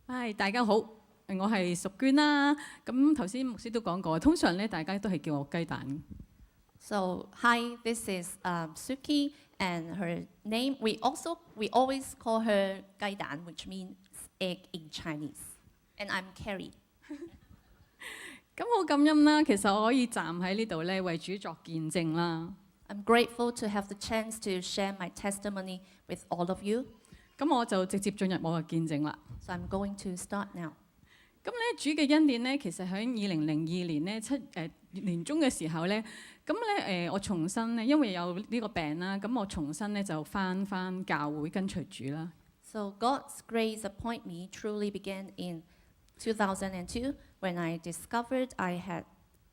嗨，大家好，我係淑娟啦。咁頭先牧師都講過，通常咧大家都係叫我雞蛋。 So hi, this is Suki, and her name we always call her 雞蛋, which means egg in Chinese. And I'm Carrie. 咁好感恩啦，其實我可以站喺呢度咧為主作見證啦。 I'm grateful to have the chance to share my testimony with all of you. 咁我就直接進入我嘅見證啦。 So I'm going to start now. 咁咧主嘅恩典咧，其實喺2002年咧年中嘅時候咧，咁咧我重新咧，因為有呢個病啦，咁我重新咧就翻教會跟隨主啦。 So God's grace upon me truly began in 2002 when I discovered I had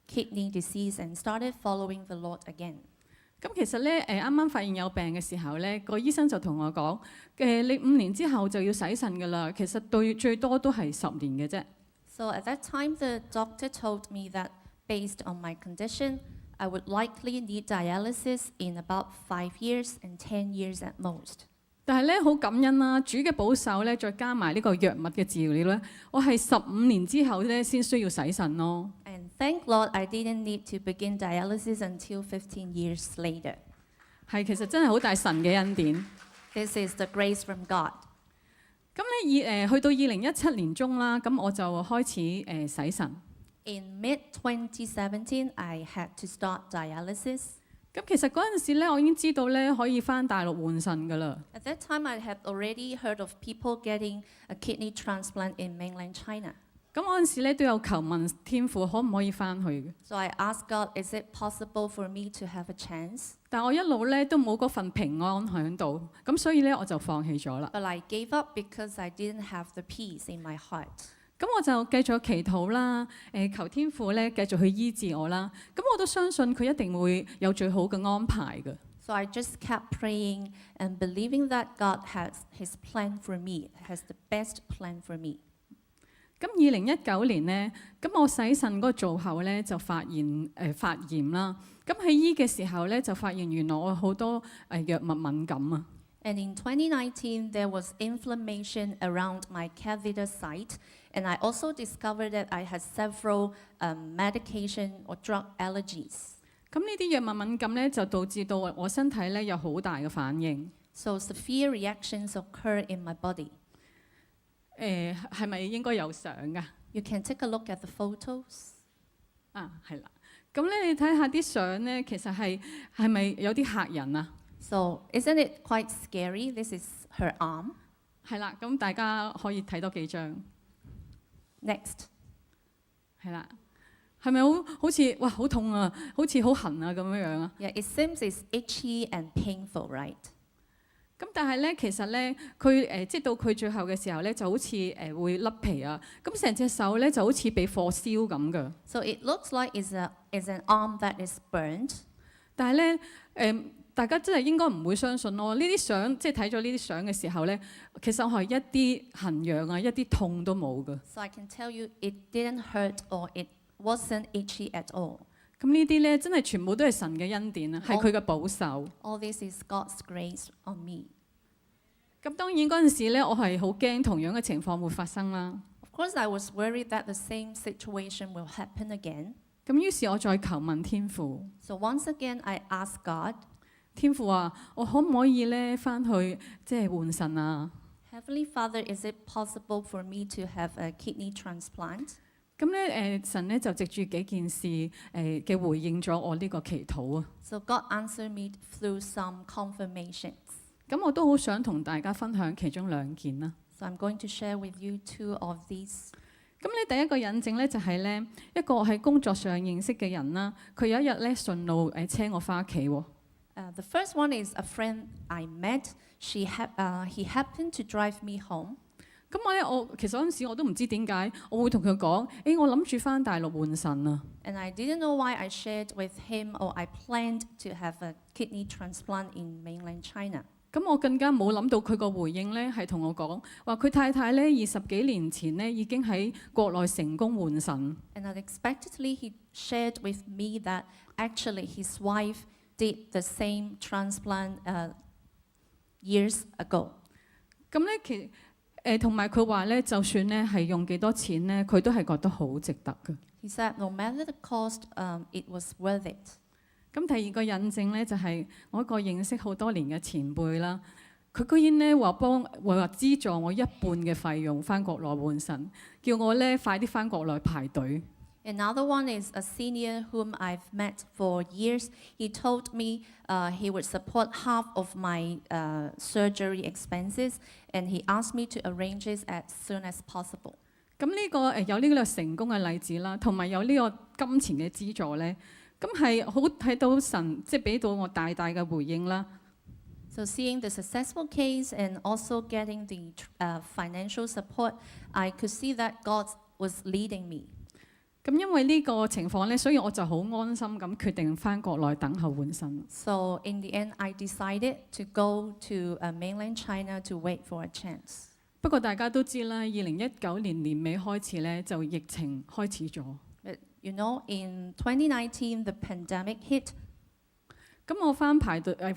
kidney disease and started following the Lord again. 咁其實咧啱啱發現有病嘅時候咧，個醫生就同我講你5年之後就要洗腎㗎啦。其實最多都係10年嘅啫。 So at that time, the doctor told me that based on my condition, I would likely need dialysis in about 5 years and 10 years at most. 但係咧好感恩啦，主嘅保守咧，再加埋呢個藥物嘅治療咧，我係15年之後咧先需要洗腎咯。 And thank Lord I didn't need to begin dialysis until 15 years later. 係其實真係好大神嘅恩典。 This is the grace from God. 咁咧去到2017年中啦，咁我就開始洗腎。 In mid-2017, I had to start dialysis. 咁其實嗰陣時咧，我已經知道咧可以翻大陸換腎㗎啦。 At that time, I had already heard of people getting a kidney transplant in mainland China. 咁嗰陣時咧都有求問天父可唔可以翻去嘅， So I asked God, is it possible for me to have a chance? 但我一路咧都冇嗰份平安喺度，咁所以咧我就放棄咗啦。 But I gave up because I didn't have the peace in my heart. 咁我就繼續祈禱啦，求天父咧繼續去醫治我啦。咁我都相信佢一定會有最好嘅安排嘅。 So I just kept praying and believing that God has His plan for me, has the best plan for me. 咁2019年呢，咁我洗腎嗰個造後咧就發炎啦。咁喺醫嘅時候咧就發現原來我好多藥物敏感啊。 And in 2019, there was inflammation around my catheter site, and I also discovered that I had several medication or drug allergies. 咁呢啲藥物敏感咧就導致到我身體咧有好大嘅反應。 So severe reactions occur in my body. 係咪應該有相㗎？ You can take a look at the photos. 啊，係啦。咁咧你睇下啲相咧，其實係咪有啲嚇人啊？ So isn't it quite scary? This is her arm. 係啦，咁大家可以睇多幾張。 Next. 係啦，係咪好似哇好痛啊，好似好痕啊咁樣樣啊？ Yeah, it seems it's itchy and painful, right? 咁但係咧，其實咧，佢即係到佢最後嘅時候咧，就好似會甩皮啊，咁成隻手咧就好似被火燒咁㗎。 So it looks like it's an arm that is burnt. 但係咧大家真係應該唔會相信咯。呢啲相即係睇咗呢啲相嘅時候咧，其實我係一啲痕癢啊，一啲痛都冇㗎。 So I can tell you it didn't hurt or it wasn't itchy at all. 咁呢啲咧真係全部都係神嘅恩典啊，係佢嘅保守。 All this is God's grace on me. 咁當然嗰陣時咧，我係好驚同樣嘅情況會發生啦。 Of course, I was worried that the same situation will happen again. 咁於是我再求問天父， So once again, I asked God, 天父啊，我可唔可以咧翻去即係換腎啊？ Heavenly Father, is it possible for me to have a kidney transplant? 咁咧神咧就藉住幾件事嘅回應咗我呢個祈禱啊。 So God answered me through some confirmations. 咁我都好想同大家分享其中2件啦。 So I'm going to share with you 2 of these. 咁咧第一個引證咧就係咧一個喺工作上認識嘅人啦，佢有一日咧順路車我翻屋企喎。 The first one is a friend I met. He happened to drive me home. 咁我其實嗰陣時我都唔知點解，我會同佢講，我諗住翻大陸換腎啊。 And I didn't know why I shared with him or I planned to have a kidney transplant in mainland China. 咁我更加冇諗到佢個回應咧係同我講話，佢太太咧20幾年前咧已經喺國內成功換腎。 And unexpectedly, he shared with me that actually his wife did the same transplant years ago. 咁咧同埋佢話咧，就算咧係用幾多錢咧，佢都係覺得好值得嘅。He said, no matter the cost, it was worth it. 咁第二個印證咧，就係我一個認識好多年嘅前輩啦，佢居然咧話資助我一半嘅費用翻國內換腎，叫我咧快啲翻國內排隊。Another one is a senior whom I've met for years. He told me he would support half of my surgery expenses, and he asked me to arrange it as soon as possible. 咁呢個有呢個成功嘅例子啦，同埋有呢個金錢嘅資助咧，咁係好睇到神即係俾到我大大嘅回應啦。So seeing the successful case and also getting the financial support, I could see that God was leading me. 咁因為呢個情況咧，所以我就好安心咁決定翻國內等候換腎。So in the end, I decided to go to mainland China to wait for a chance. 不過大家都知啦，2019年年尾開始咧就疫情開始咗。But you know, in 2019, the pandemic hit. 咁我翻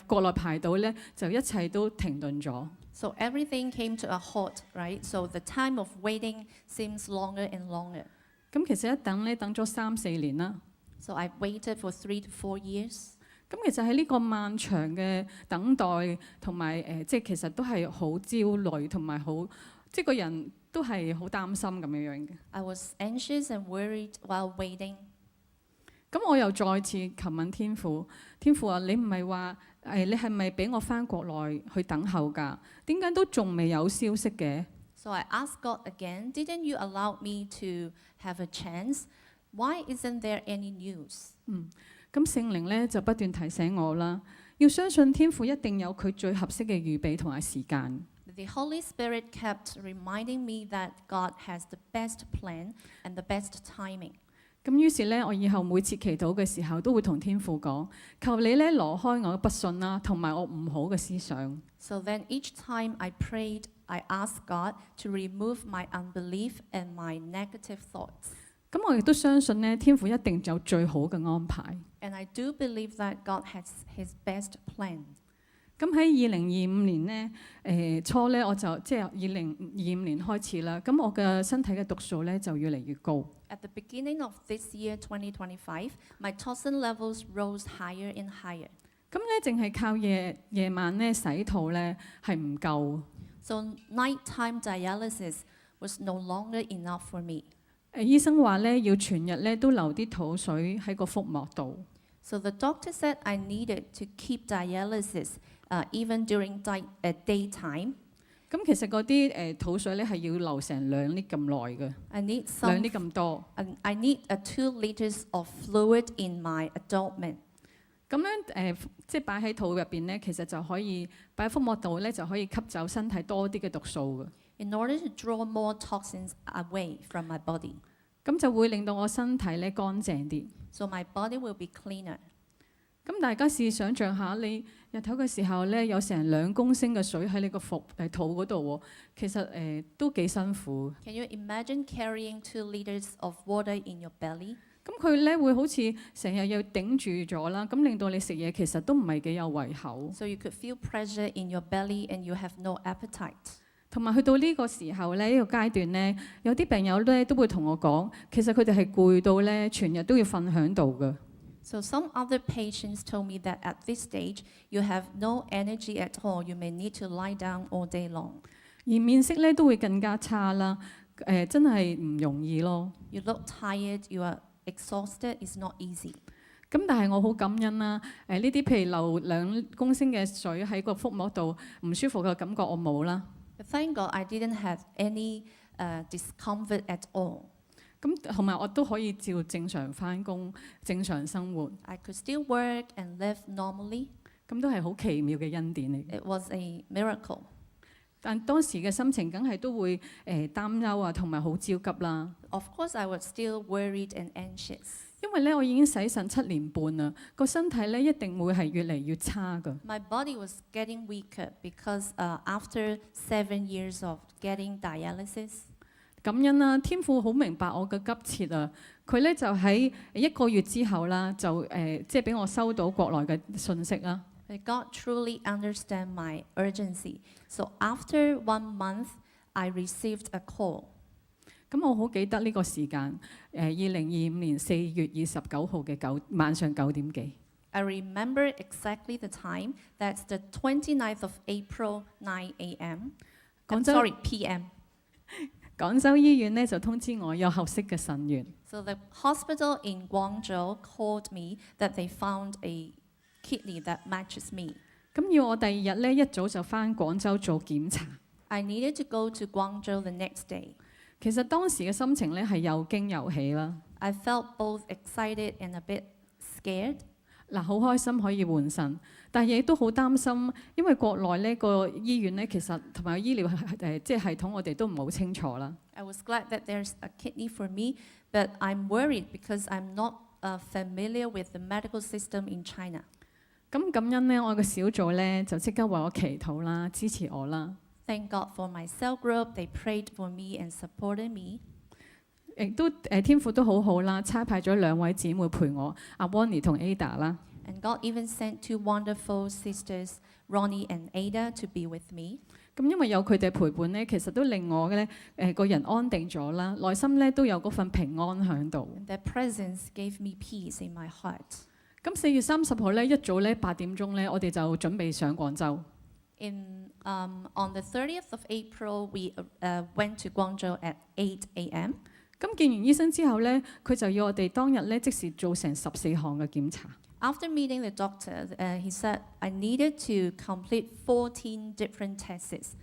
國內排隊咧，就一切都停頓咗。So everything came to a halt, right? So the time of waiting seems longer and longer. 咁其實一等咧，等咗3-4年啦。So I waited for 3 to 4 years. 咁其實喺呢個漫長嘅等待同埋即係其實都係好焦慮同埋好，即係個人都係好擔心咁樣樣嘅。I was anxious and worried while waiting. 咁我又再次求問天父，天父啊，你唔係話你係咪俾我翻國內去等候㗎？點解都仲未有消息嘅？ So I asked God again, didn't you allow me to have a chance? Why isn't there any news? 咁聖靈咧就不斷提醒我啦，要相信天父一定有佢最合適嘅預備同埋時間。The Holy Spirit kept reminding me that God has the best plan and the best timing. 咁於是咧，我以後每次祈禱嘅時候，都會同天父講：求你咧挪開我嘅不信啦，同埋我唔好嘅思想。So then each time I prayed, I asked God to remove my unbelief and my negative thoughts. 咁我亦都相信咧，天父一定有最好嘅安排。 And I do believe that God has His best plan. 咁喺2025年咧，初咧我就即係2025年開始啦。咁我嘅身體嘅毒素咧就越嚟越高。At the beginning of this year, 2025, my toxin levels rose higher and higher. 咁咧淨係靠夜晚咧洗肚咧係唔夠。 So nighttime dialysis was no longer enough for me. 醫生話咧要全日咧都流啲肚水喺個腹膜度。 So the doctor said I needed to keep dialysis even during daytime. 咁其實嗰啲肚水咧係要流成2 lit 咁耐嘅I need ，2 lit 咁多。 I need 2 liters of fluid in my abdomen. 咁咧即係擺喺肚入邊咧，其實就可以擺喺腹膜度咧，就可以吸走身體多啲嘅毒素嘅。 In order to draw more toxins away from my body. 咁就會令到我身體咧乾淨啲。 So my body will be cleaner. 咁大家試想像下，你日頭嘅時候咧，有成2公升嘅水喺你個肚嗰度喎，其實都幾辛苦。 Can you imagine carrying 2 liters of water in your belly? 咁佢咧會好似成日要頂住咗啦，咁令到你食嘢其實都唔係幾有胃口。 So you could feel pressure in your belly and you have no appetite. 同埋去到呢個時候咧，呢個階段咧，有啲病友咧都會同我講，其實佢哋係攰到咧，全日都要瞓喺度嘅。 So some other patients told me that at this stage, you have no energy at all. You may need to lie down all day long. 而面色咧都會更加差啦，真係唔容易咯。 You look tired, you are exhausted. It's not easy. 咁但係我好感恩啦，呢啲譬如流2公升嘅水喺個腹膜度唔舒服嘅感覺我冇啦。 But thank God I didn't have any discomfort at all. 咁同埋我都可以照正常返工、正常生活， I could still work and live normally. 咁都係好奇妙嘅恩典嚟。 It was a miracle. 但當時嘅心情梗係都會擔憂啊，同埋好焦急啦。 Of course, I was still worried and anxious. 因為咧我已經洗腎7年半啦，個身體咧一定會係越嚟越差㗎。 My body was getting weaker because after 7 years of getting dialysis. 感恩啦，天父好明白我嘅急切啊！佢咧就喺1個月之後啦，就即係俾我收到國內嘅信息啦。 But God truly understand my urgency. So after 1 month, I received a call. 咁我好記得呢個時間，2025年4月29號嘅晚上9點幾。I remember exactly the time. That's the 29th of April, 9 a.m. Sorry, p.m. 廣州醫院咧就通知我有合適嘅腎源。So the hospital in Guangzhou called me that they found a kidney that matches me. 咁要我第2日咧一早就返廣州做檢查。I needed to go to Guangzhou the next day. 其實當時嘅心情咧係又驚又喜啦。I felt both excited and a bit scared. 嗱，好開心可以換腎，但係亦都好擔心，因為國內呢個醫院咧其實同埋醫療即係系統我哋都唔係好清楚啦。I was glad that there's a kidney for me, but I'm worried because I'm not familiar with the medical system in China. 咁感恩咧，我嘅小組咧就即刻為我祈禱啦，支持我啦。Thank God for my cell group. They prayed for me and supported me. 亦都天父都好好啦，差派咗2位姊妹陪我，阿 Ronnie 同 Ada 啦。And God even sent 2 wonderful sisters, Ronnie and Ada, to be with me. 咁因為有佢哋陪伴咧，其實都令我咧個人安定咗啦，內心咧都有嗰份平安喺度。And their presence gave me peace in my heart. 咁4月30號咧一早咧8點鐘咧，我哋就準備上廣州。On the 30th of April, we went to Guangzhou at 8 a.m. 咁見完醫生之後咧，佢就要我哋當日咧即時做成14項嘅檢查。After meeting the doctor, he said I needed to complete 14 different tests.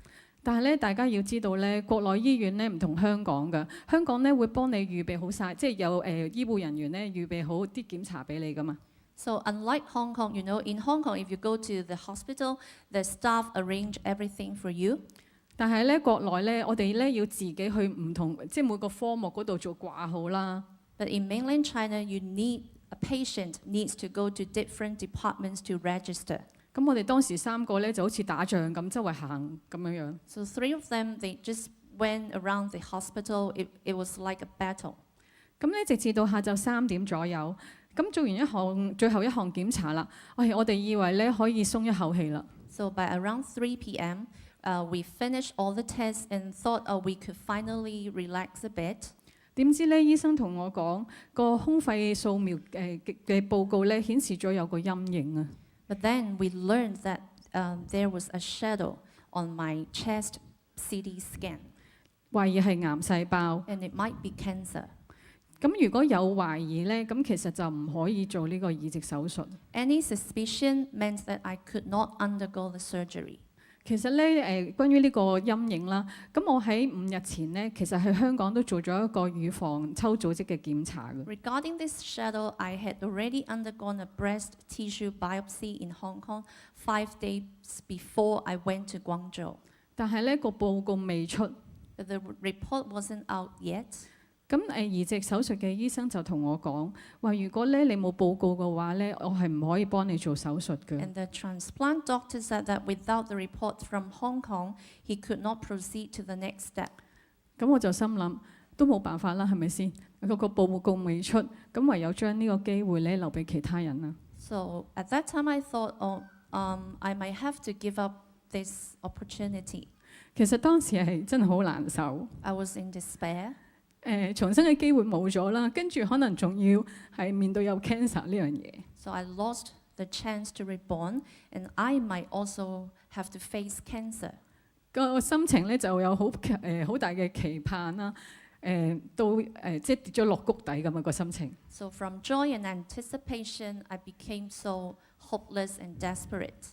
但係咧，大家要知道咧，國內醫院咧唔同香港嘅，香港咧會幫你預備好晒，即係有醫護人員咧預備好啲檢查俾你噶嘛。So unlike Hong Kong, in Hong Kong, if you go to the hospital, the staff arrange everything for you. 但係咧，國內咧，我哋咧要自己去唔同，即係每個科目嗰度做掛號啦。But in mainland China, a patient needs to go to different departments to register. 咁我哋當時3個咧就好似打仗咁，周圍行咁樣樣。So 3 of them, they just went around the hospital. It was like a battle. 咁咧，直至到下晝3點左右，咁做完最後一項檢查啦。我哋以為咧可以鬆一口氣啦。So by around 3 p.m., we finished all the tests and thought we could finally relax a bit. 點知咧，醫生同我講個胸肺掃描嘅報告咧顯示咗有個陰影啊。But then we learned that there was a shadow on my chest CT scan. 懷疑係癌細胞。And it might be cancer. 咁如果有懷疑咧，咁其實就唔可以做呢個移植手術。Any suspicion meant that I could not undergo the surgery. 其實咧關於呢個陰影啦，咁我喺5日前咧，其實喺香港都做咗一個乳房抽組織嘅檢查嘅。Regarding this shadow, I had already undergone a breast tissue biopsy in Hong Kong 5 days before I went to Guangzhou. 但係咧個報告未出。But the report wasn't out yet. 咁移植手術嘅醫生就同我講話，如果咧你冇報告嘅話咧，我係唔可以幫你做手術嘅。And the transplant doctor said that without the report from Hong Kong, he could not proceed to the next step. 咁我就心諗都冇辦法啦，係咪先？個報告未出，咁唯有將呢個機會咧留俾其他人啦。So at that time, I thought, I might have to give up this opportunity. 其實當時係真係好難受。I was in despair. 重生嘅機會冇咗啦，跟住可能仲要係面對有 cancer 呢樣嘢。So I lost the chance to reborn, and I might also have to face cancer. 個心情咧就有好大嘅期盼啦，到即係跌咗落谷底咁啊個心情。So from joy and anticipation, I became so hopeless and desperate.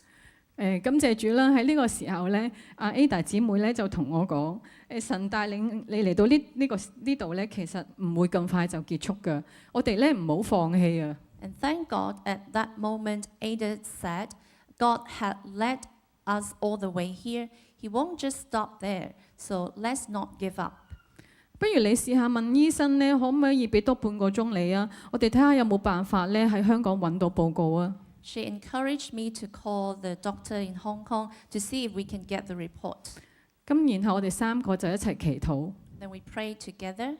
感謝主啦！喺呢個時候咧，阿 Ada 姊妹咧就同我講：神帶領你嚟到呢度咧，其實唔會咁快就結束㗎。我哋咧唔好放棄啊！ And thank God at that moment, Ada said, God had led us all the way here. He won't just stop there. So let's not give up. 不如你試下問醫生咧，可唔可以俾多半個鐘你啊？我哋睇下有冇辦法咧喺香港揾到報告啊！She encouraged me to call the doctor in Hong Kong to see if we can get the report. 咁然後我哋3個就一齊祈禱， Then we prayed together,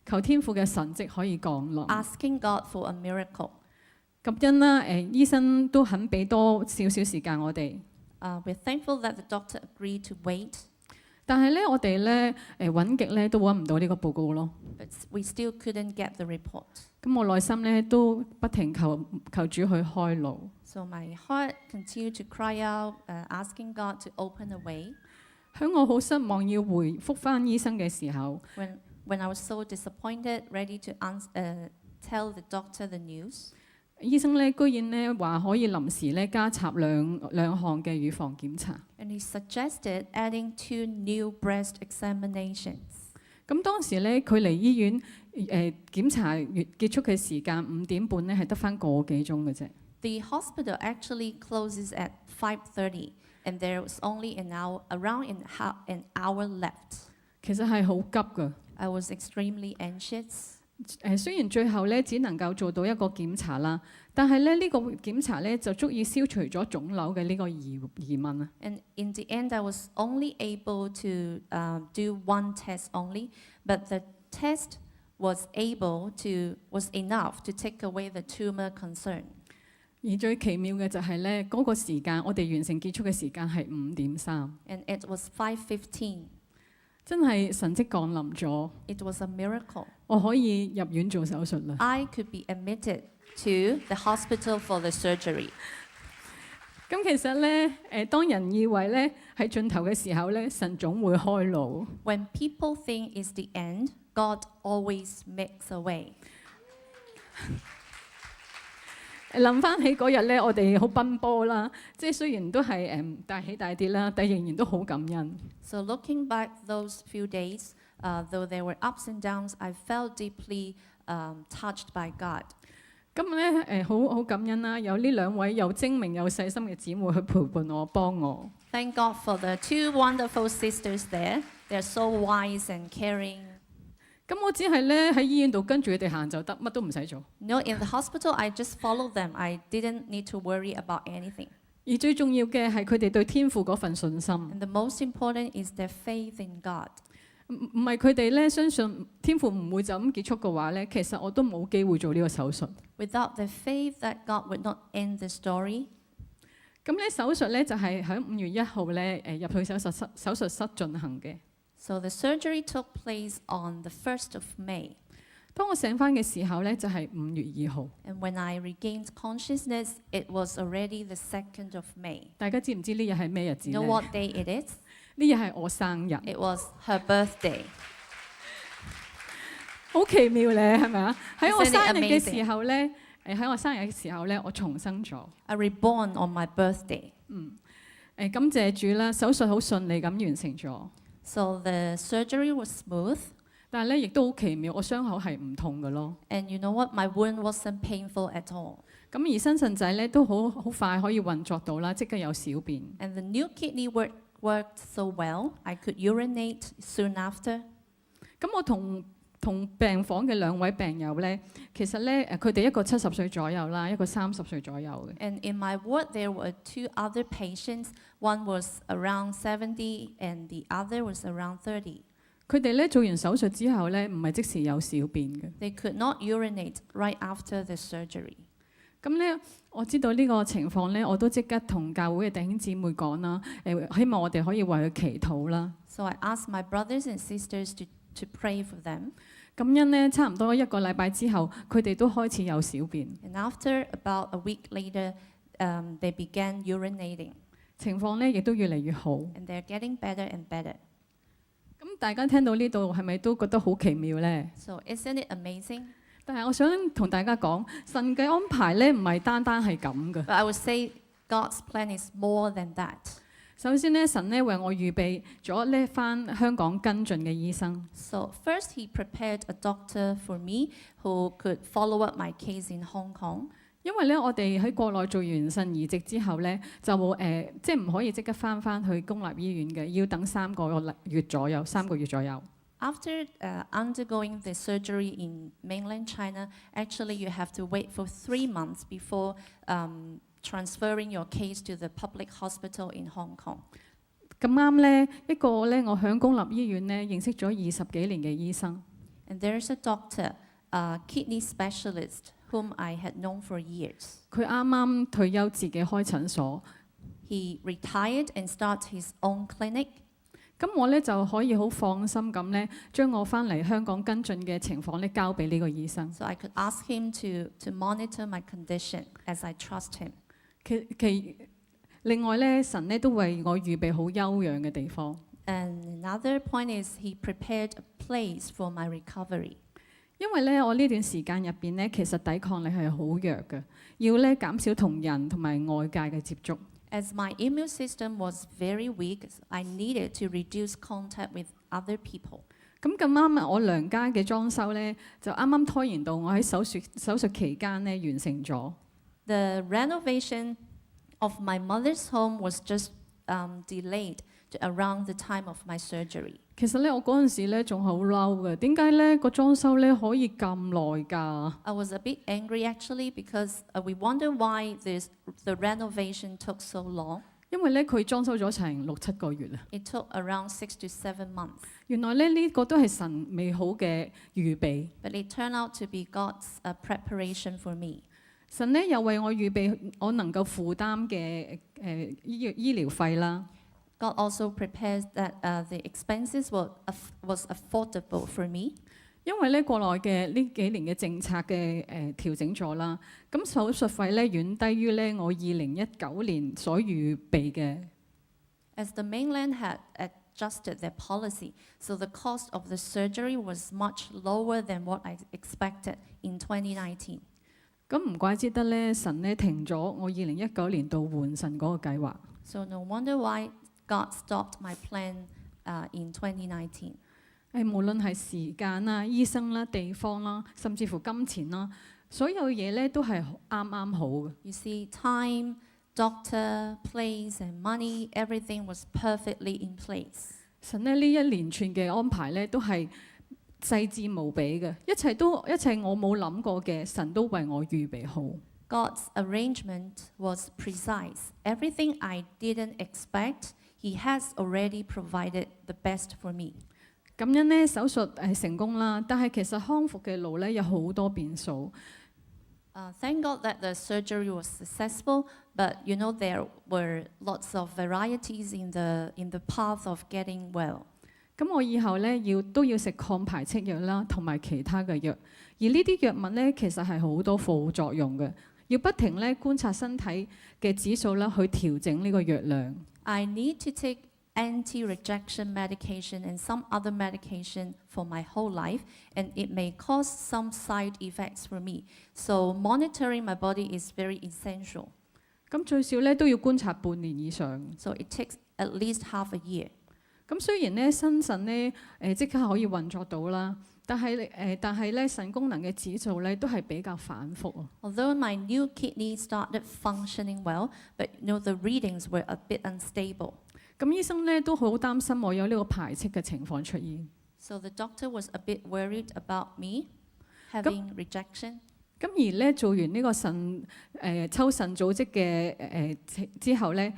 求天父嘅神蹟可以降臨。 asking God for a miracle. 感恩啦，醫生都肯俾多少少時間我哋。We're thankful that the doctor agreed to wait. 但係咧，我哋咧揾極咧都揾唔到呢個報告咯。 but we still couldn't get the report. 咁我內心咧都不停求主去開路。 So my heart continued to cry out, asking God to open a way. 喺我好失望要回覆翻醫生嘅時候， When I was so disappointed, ready to tell the doctor the news, 醫生咧居然咧話可以臨時咧加插兩項嘅乳房檢查。 and he suggested adding 2 new breast examinations. 咁當時咧佢離醫院檢查結束嘅時間5點半咧係得翻個幾鐘嘅啫。 The hospital actually closes at 5:30, and there was only around an hour left. 其實係好急㗎。 I was extremely anxious. 雖然最後咧只能夠做到一個檢查啦，但係咧呢個檢查咧就足以消除咗腫瘤嘅呢個疑問啊。 And in the end, I was only able to do 1 test only, but the test was enough to take away the tumor concern. 而最奇妙嘅就係咧嗰個時間，我哋完成結束嘅時間係5點3， And it was 5:15. 真係神蹟降臨咗， It was a miracle. 我可以入院做手術啦。 I could be admitted to the hospital for the surgery. 咁其實咧當人以為咧喺盡頭嘅時候咧，神總會開路。 When people think it's the end, God always makes a way. 諗翻起嗰日咧，我哋好奔波啦，即係雖然都係大起大跌啦，但仍然都好感恩。 So looking back those few days, though there were ups and downs, I felt deeply touched by God. 今日咧好感恩啦，有呢2位又精明又細心嘅姊妹去陪伴我幫我。 Thank God for the 2 wonderful sisters there. They're so wise and caring. 咁我只係咧喺醫院度跟住佢哋行就得，乜都唔使做。 You know, in the hospital, I just followed them. I didn't need to worry about anything. 而最重要嘅係佢哋對天父嗰份信心， And the most important is their faith in God. 唔係佢哋咧相信天父唔會就咁結束嘅話咧，其實我都冇機會做呢個手術。 Without the faith that God would not end the story, 咁咧手術咧就係喺5月1號咧入去手術室進行嘅。 so the surgery took place on the 1st of May. 當我醒翻嘅時候咧，就係5月2號。 And when I regained consciousness, it was already the 2nd of May. 大家知唔知呢日係咩日子 You 咧？ know what day it is? 呢日係我生日， It was her birthday. 好奇妙咧，係咪啊？喺我 Isn't it 生日嘅 amazing? 時候咧，喺我生日嘅時候咧，我重生咗。 I reborn on my birthday. 感謝主啦，手術好順利咁完成咗。 So the surgery was smooth. 但係咧，亦都好奇妙，我傷口係唔痛嘅咯。 And you know what? My wound wasn't painful at all. 咁而新腎仔咧都好快可以運作到啦，即刻有小便。 And the new kidney worked so well. I could urinate soon after. 咁我同病房嘅2位病友咧，其實咧佢哋一個70歲左右啦，一個30歲左右嘅。 And in my ward, there were 2 other patients. One was around 70 and the other was around 30. 佢哋咧做完手術之後咧，唔係即時有小便嘅。 They could not urinate right after the surgery. 咁咧，我知道呢個情況咧，我都即刻同教會嘅弟兄姊妹講啦。希望我哋可以為佢祈禱啦。 So I asked my brothers and sisters to pray for them. 感恩咧，差唔多1個禮拜之後，佢哋都開始有小便， And after about a week later, they began urinating. 情況咧亦都越嚟越好。 And they're getting better and better. 咁大家聽到呢度係咪都覺得好奇妙咧？ So isn't it amazing? 但係我想同大家講，神嘅安排咧唔係單係咁嘅。 But I would say God's plan is more than that. 首先咧，神咧為我預備咗呢翻香港跟進嘅醫生。 So first, he prepared a doctor for me who could follow up my case in Hong Kong. 因為咧，我哋喺國內做完腎移植之後咧，就即係唔可以即刻翻去公立醫院嘅，要等3個月左右。After undergoing the surgery in mainland China, actually you have to wait for 3 months before transferring your case to the public hospital in Hong Kong. 咁啱咧，一個咧，我喺公立醫院咧認識咗20幾年嘅醫生。 And there's a doctor, a kidney specialist, whom I had known for years. 佢啱啱退休，自己開診所。 He retired and started his own clinic. 咁我咧就可以好放心咁咧，將我翻嚟香港跟進嘅情況咧交俾呢個醫生。 So I could ask him to monitor my condition as I trust him. 另外咧，神咧都為我預備好休養嘅地方。 And another point is he prepared a place for my recovery. 因為咧，我呢段時間入邊咧，其實抵抗力係好弱嘅，要咧減少同人同埋外界嘅接觸。 As my immune system was very weak, I needed to reduce contact with other people. 咁啱啊，我娘家嘅裝修咧，就啱啱拖延到我喺手術期間咧完成咗。 The renovation of my mother's home was just delayed to around the time of my surgery. 其實咧，我嗰陣時咧仲好嬲嘅，點解咧個裝修咧可以咁耐㗎？ I was a bit angry actually because we wonder why the renovation took so long. 因為咧佢裝修咗成6-7個月啦。 It took around 6 to 7 months. 原來咧呢個都係神美好嘅預備。 But it turned out to be God's preparation for me. 神咧又為我預備我能夠負擔嘅醫療費啦。 God also prepares that the expenses was affordable for me. 因為咧國內嘅呢幾年嘅政策嘅調整咗啦，咁手術費咧遠低於咧我2019年所預備嘅。 As the mainland had adjusted their policy, so the cost of the surgery was much lower than what I expected in 2019. 咁唔怪之得咧，神咧停咗我2019年度換腎嗰個計劃。 So no wonder why God stopped my plan in 2019. 無論係時間啦、醫生啦、地方啦，甚至乎金錢啦，所有嘢咧都係啱啱好嘅。 You see, time, doctor, place, and money, everything was perfectly in place. 神咧呢一連串嘅安排咧都係細緻無比嘅，一切我冇諗過嘅，神都為我預備好。 God's arrangement was precise. Everything I didn't expect, He has already provided the best for me. 感恩呢手術係成功啦，但係其實康復嘅路咧有好多變數。 Thank God that the surgery was successful, but you know there were lots of varieties in the path of getting well. 咁我以後咧都要食抗排斥藥啦，同埋其他嘅藥。而呢啲藥物咧其實係好多副作用嘅，要不停咧觀察身體嘅指數啦，去調整呢個藥量。 I need to take anti-rejection medication and some other medication for my whole life, and it may cause some side effects for me. So monitoring my body is very essential. 咁最少咧都要觀察半年以上。 So it takes at least half a year. 咁雖然咧新腎咧即刻可以運作到啦，但係咧腎功能嘅指數咧都係比較反覆。 Although my new kidney started functioning well, but you know the readings were a bit unstable. 咁醫生咧都好擔心我有呢個排斥嘅情況出現。 So the doctor was a bit worried about me having rejection. 咁而咧做完呢個抽腎組織嘅之後咧，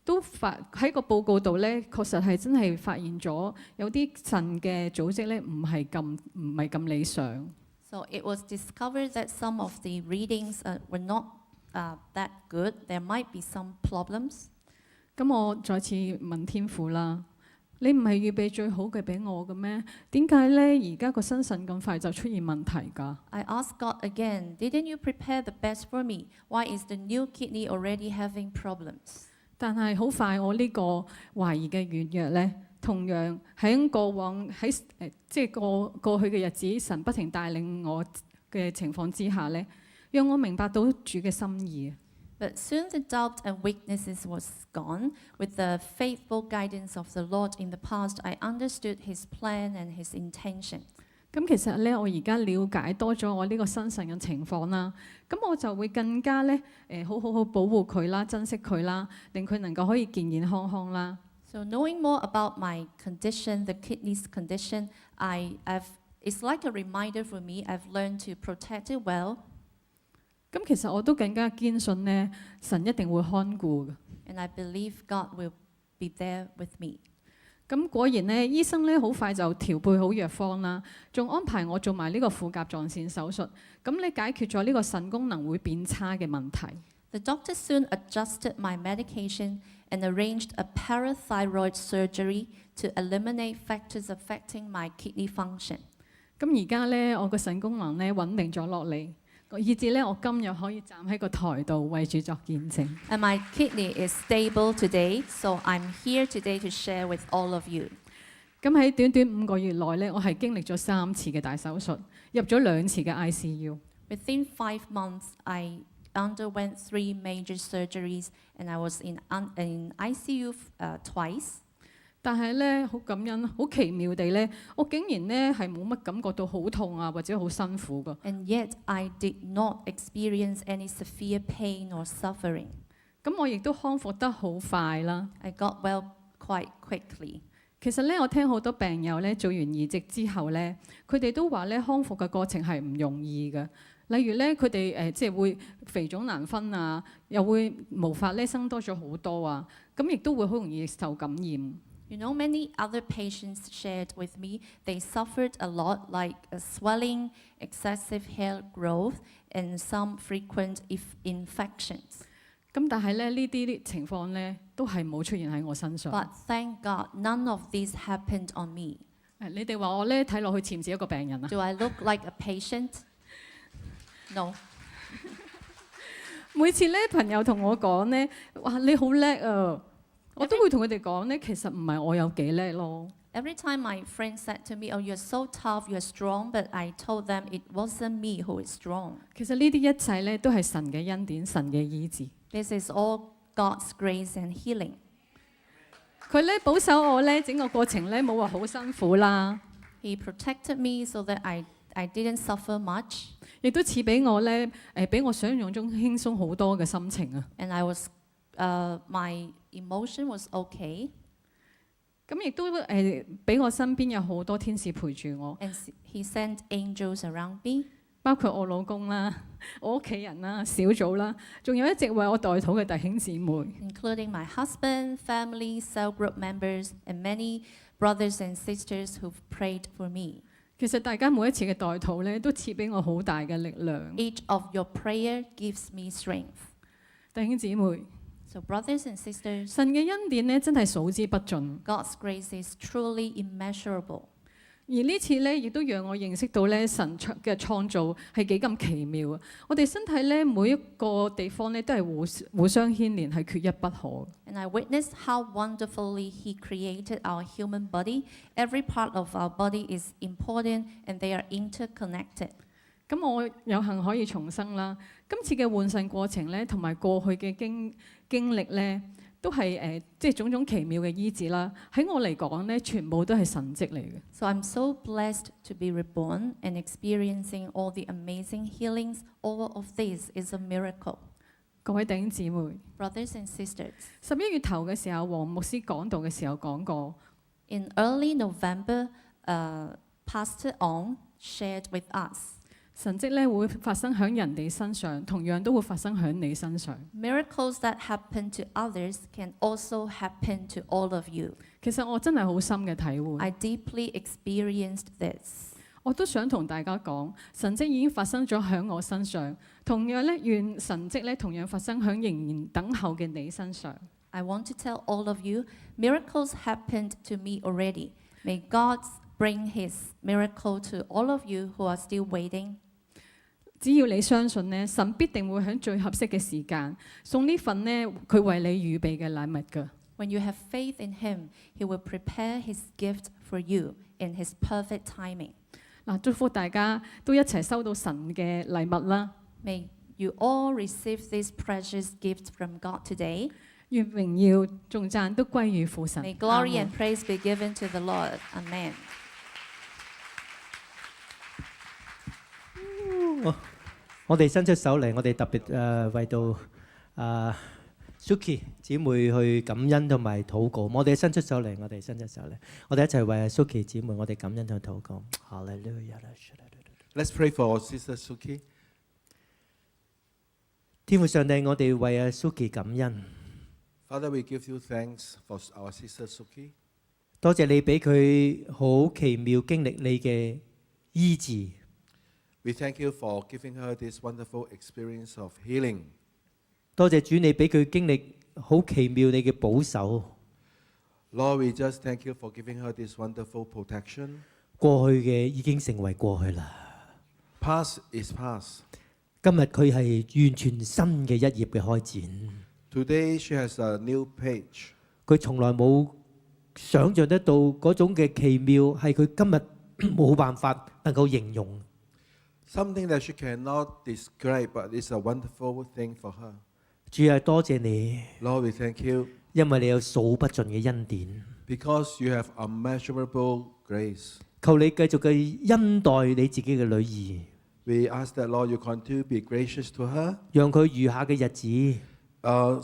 都喺個報告度咧，確實係真係發現咗有啲腎嘅組織咧唔係咁理想。 So it was discovered that some of the readings were not that good. There might be some problems. 咁我再次問天父啦，你唔係預備最好嘅俾我嘅咩？點解咧而家個新腎咁快就出現問題㗎？ I asked God again, didn't you prepare the best for me? Why is the new kidney already having problems? 但係好快我呢個懷疑嘅軟弱咧，同樣喺過往即係過去嘅日子，神不停帶領我嘅情況之下咧，讓我明白到主嘅心意。 But soon the doubt and weaknesses was gone. With the faithful guidance of the Lord in the past, I understood His plan and His intention. 咁其實咧，我而家了解多咗我呢個新腎嘅情況啦，咁我就會更加咧好保護佢啦，珍惜佢啦，令佢能夠可以健健康康啦。 So knowing more about my condition, the kidney's condition, it's like a reminder for me. I've learned to protect it well. 咁其實我都更加堅信咧，神一定會看顧嘅。 And I believe God will be there with me. 咁果然咧，醫生咧好快就調配好藥方啦，仲安排我做埋呢個副甲狀腺手術，咁你解決咗呢個腎功能會變差嘅問題。 The doctor soon adjusted my medication and arranged a parathyroid surgery to eliminate factors affecting my kidney function. 咁而家咧，我個腎功能咧穩定咗落嚟，以至咧我今日可以站喺個台度為主作見證。And my kidney is stable today, so I'm here today to share with all of you. 咁喺短短5個月內咧，我係經歷咗3次嘅大手術，入咗2次嘅 ICU。 Within 5 months, I underwent 3 major surgeries, and I was in ICU twice. 但係咧，好感恩，好奇妙地咧，我竟然咧係冇乜感覺到好痛啊，或者好辛苦噶。And yet, I did not experience any severe pain or suffering. 咁我亦都康復得好快啦。 I got well quite quickly. 其實咧，我聽好多病友咧做完移植之後咧，佢哋都話咧康復嘅過程係唔容易嘅。例如咧，佢哋即係會肥腫難分啊，又會毛髮咧生多咗好多啊，咁亦都會好容易受感染。You know, many other patients shared with me they suffered a lot, like swelling, excessive hair growth, and some frequent infections. 咁但係咧呢啲情況咧都係冇出現喺我身上。 But thank God, none of these happened on me. 你哋話我咧睇落去似唔似一個病人啊？ Do I look like a patient? No. 每次咧朋友同我講咧，哇你好叻啊！我都會同佢哋講咧，其實唔係我有幾叻咯。 Every time my friends said to me, "Oh, you're so tough, you're strong," but I told them it wasn't me who is strong. 其實呢啲一切咧都係神嘅恩典，神嘅醫治。 This is all God's grace and healing. 佢咧保守我咧整個過程咧冇話好辛苦啦， He protected me so that I didn't suffer much, 亦都賜俾我咧比我想象中輕鬆好多嘅心情啊。 and my emotion was okay. 咁亦都俾我身邊有好多天使陪住我， And He sent angels around me, 包括我老公啦、我屋企人啦、小組啦，仲有一直為我代禱嘅弟兄姊妹。 including my husband, family, cell group members, and many brothers and sisters who've prayed for me. 其實大家每一次嘅代禱咧，都賜俾我好大嘅力量。 Each of your prayer gives me strength. 弟兄姊妹， So brothers and sisters, 神嘅恩典咧真係數之不盡。 God's grace is truly immeasurable. 而呢次咧，亦都讓我認識到咧神嘅創造係幾咁奇妙啊！我哋身體咧每一個地方咧都係互相牽連，係缺一不可。 And I witnessed how wonderfully He created our human body. Every part of our body is important and they are interconnected. 咁我有幸可以重生啦。今次嘅換腎過程咧，同埋過去嘅經歷咧，都係即係種種奇妙嘅醫治啦。喺我嚟講咧，全部都係神蹟嚟嘅。 So I'm so blessed to be reborn and experiencing all the amazing healings. All of this is a miracle. 各位弟兄姊妹， Brothers and sisters, 11月頭嘅時候，黃牧師講道嘅時候講過， in early November, Pastor Ong shared with us. 神蹟咧會發生喺人哋身上，同樣都會發生喺你身上。 Miracles that happen to others can also happen to all of you. 其實我真係好深嘅體會， I deeply experienced this. 我都想同大家講，神蹟已經發生咗喺我身上，同樣咧願神蹟咧同樣發生喺仍然等候嘅你身上。 I want to tell all of you, miracles happened to me already. May God bring His miracle to all of you who are still waiting. 只要你相信咧，神必定會喺最合適嘅時間送呢份咧佢為你預備嘅禮物㗎。 When you have faith in Him, He will prepare His gift for you in His perfect timing. 嗱，祝福大家都一齊收到神嘅禮物啦！ May you all receive this precious gift from God today. 願榮耀、頌讚都歸於父神。 May glory 阿 and praise be given to the Lord. Amen. 我哋伸出手嚟，我哋特別為到Suki 姊妹去感恩同埋禱告。我哋伸出手嚟，我哋伸出手嚟，我哋一齊為 Suki 姊妹我哋感恩同禱告。Let's pray for our sister Suki. 天父上帝，我哋為Suki 感恩。 Father, we give you thanks for our sister Suki. 多謝你俾佢好奇妙經歷你嘅醫治。 We thank you for giving her this wonderful experience of healing. 多謝主，你俾佢經歷好奇妙你嘅保守。 Lord, we just thank you for giving her this wonderful protection. 過去嘅已經成為過去啦。 Past is past. 今日佢係完全新嘅一頁嘅開展。 Today she has a new page. 佢從來冇想像得到嗰種嘅奇妙，係佢今日冇辦法能夠形容。 Something that she cannot describe, but it's a wonderful thing for her. 主啊，多謝你， Lord, we thank you 因為你有數不盡嘅恩典。 because you have unmeasurable grace. 求你繼續嘅恩待你自己嘅女兒， We ask that, Lord, you continue to be gracious to her, 讓佢餘下嘅日子，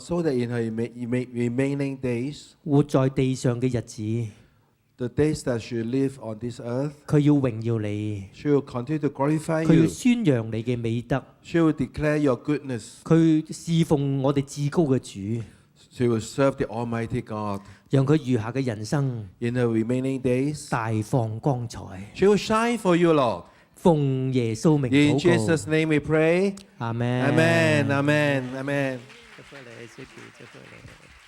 so that in her remaining days, 活在地上嘅日子， the days that she live on this earth, 佢要榮耀你， she will continue to glorify 佢要 you. 宣揚你嘅美德， She will declare your goodness. 佢侍奉我哋至高嘅主， She will serve the Almighty God. 讓佢餘下嘅人生 In her remaining days, 大放光彩。 she will shine for you, Lord. 奉耶穌名 In 禱告， Jesus' name we pray. 阿門。 Amen, amen, amen. 祝福你，Suki，祝福你。